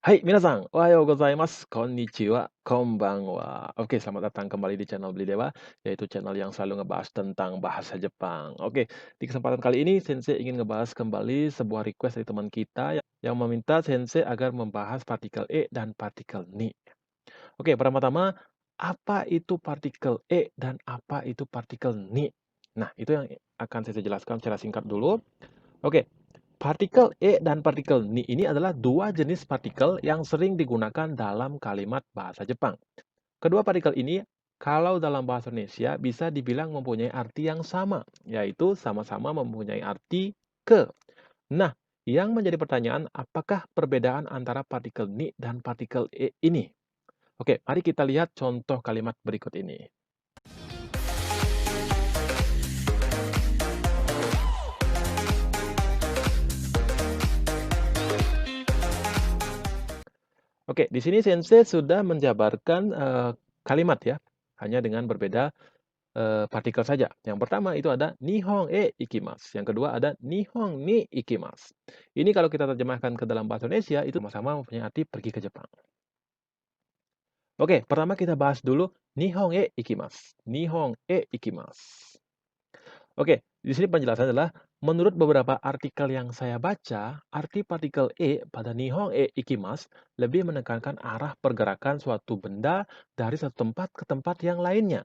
Hai minasan, ohayou gozaimasu, konnichiwa, konbanwa. Oke, selamat datang kembali di channel Beli Dewa, yaitu channel yang selalu ngebahas tentang bahasa Jepang. Oke, di kesempatan kali ini Sensei ingin ngebahas kembali sebuah request dari teman kita yang meminta Sensei agar membahas partikel e dan partikel ni. Oke, pertama-tama, apa itu partikel e dan apa itu partikel ni? Nah, itu yang akan saya jelaskan secara singkat dulu. Oke, partikel E dan partikel Ni ini adalah dua jenis partikel yang sering digunakan dalam kalimat bahasa Jepang. Kedua partikel ini, kalau dalam bahasa Indonesia, bisa dibilang mempunyai arti yang sama, yaitu sama-sama mempunyai arti ke. Nah, yang menjadi pertanyaan, apakah perbedaan antara partikel Ni dan partikel E ini? Oke, mari kita lihat contoh kalimat berikut ini. Oke, di sini Sensei sudah menjabarkan kalimat ya, hanya dengan berbeda partikel saja. Yang pertama itu ada Nihon e ikimasu. Yang kedua ada Nihon ni ikimasu. Ini kalau kita terjemahkan ke dalam bahasa Indonesia itu sama-sama mempunyai arti pergi ke Jepang. Oke, pertama kita bahas dulu Nihon e ikimasu. Nihon e ikimasu. Oke, di sini penjelasannya adalah menurut beberapa artikel yang saya baca, arti partikel e pada Nihon e ikimasu lebih menekankan arah pergerakan suatu benda dari satu tempat ke tempat yang lainnya.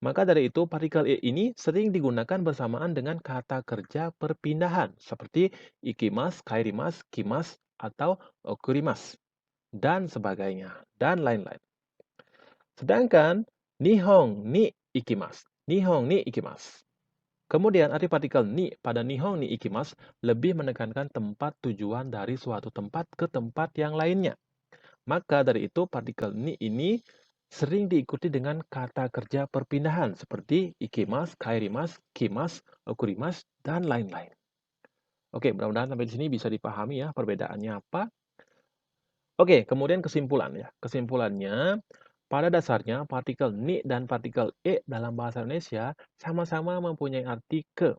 Maka dari itu, partikel e ini sering digunakan bersamaan dengan kata kerja perpindahan seperti ikimas, kairimas, kimas, atau okurimas, dan sebagainya, dan lain-lain. Sedangkan nihong ni ikimas, nihong ni ikimas. Kemudian arti partikel ni pada nihong ni ikimas lebih menekankan tempat tujuan dari suatu tempat ke tempat yang lainnya. Maka dari itu partikel ni ini sering diikuti dengan kata kerja perpindahan seperti ikimas, kairimas, kimas, okurimas, dan lain-lain. Oke, mudah-mudahan sampai di sini bisa dipahami ya perbedaannya apa. Oke, kemudian kesimpulan ya. Kesimpulannya, pada dasarnya partikel ni dan partikel e dalam bahasa Indonesia sama-sama mempunyai arti ke.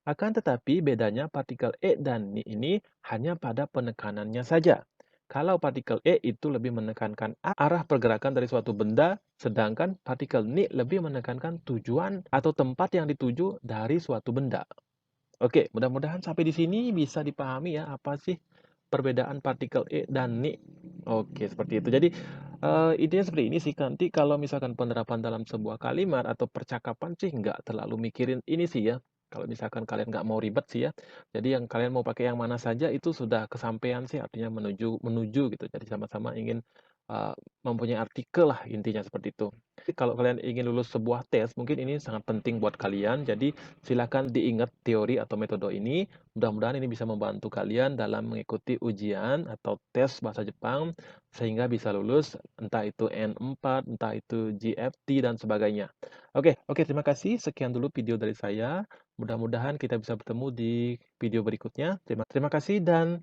Akan tetapi bedanya partikel e dan ni ini hanya pada penekanannya saja. Kalau partikel e itu lebih menekankan arah pergerakan dari suatu benda, sedangkan partikel ni lebih menekankan tujuan atau tempat yang dituju dari suatu benda. Oke, mudah-mudahan sampai di sini bisa dipahami ya apa sih perbedaan partikel E dan Ni. Oke, seperti itu. Jadi intinya seperti ini sih. Nanti kalau misalkan penerapan dalam sebuah kalimat atau percakapan sih nggak terlalu mikirin ini sih ya. Kalau misalkan kalian nggak mau ribet sih ya. Jadi yang kalian mau pakai yang mana saja itu sudah kesampaian sih artinya menuju menuju gitu. Jadi sama-sama ingin uh, mempunyai artikel lah intinya seperti itu. Kalau kalian ingin lulus sebuah tes, mungkin ini sangat penting buat kalian. Jadi silakan diingat teori atau metode ini. Mudah-mudahan ini bisa membantu kalian dalam mengikuti ujian atau tes bahasa Jepang sehingga bisa lulus entah itu N4, entah itu GFT dan sebagainya. Oke, terima kasih. Sekian dulu video dari saya. Mudah-mudahan kita bisa bertemu di video berikutnya. Terima kasih dan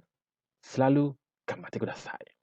selalu gambatte kudasai.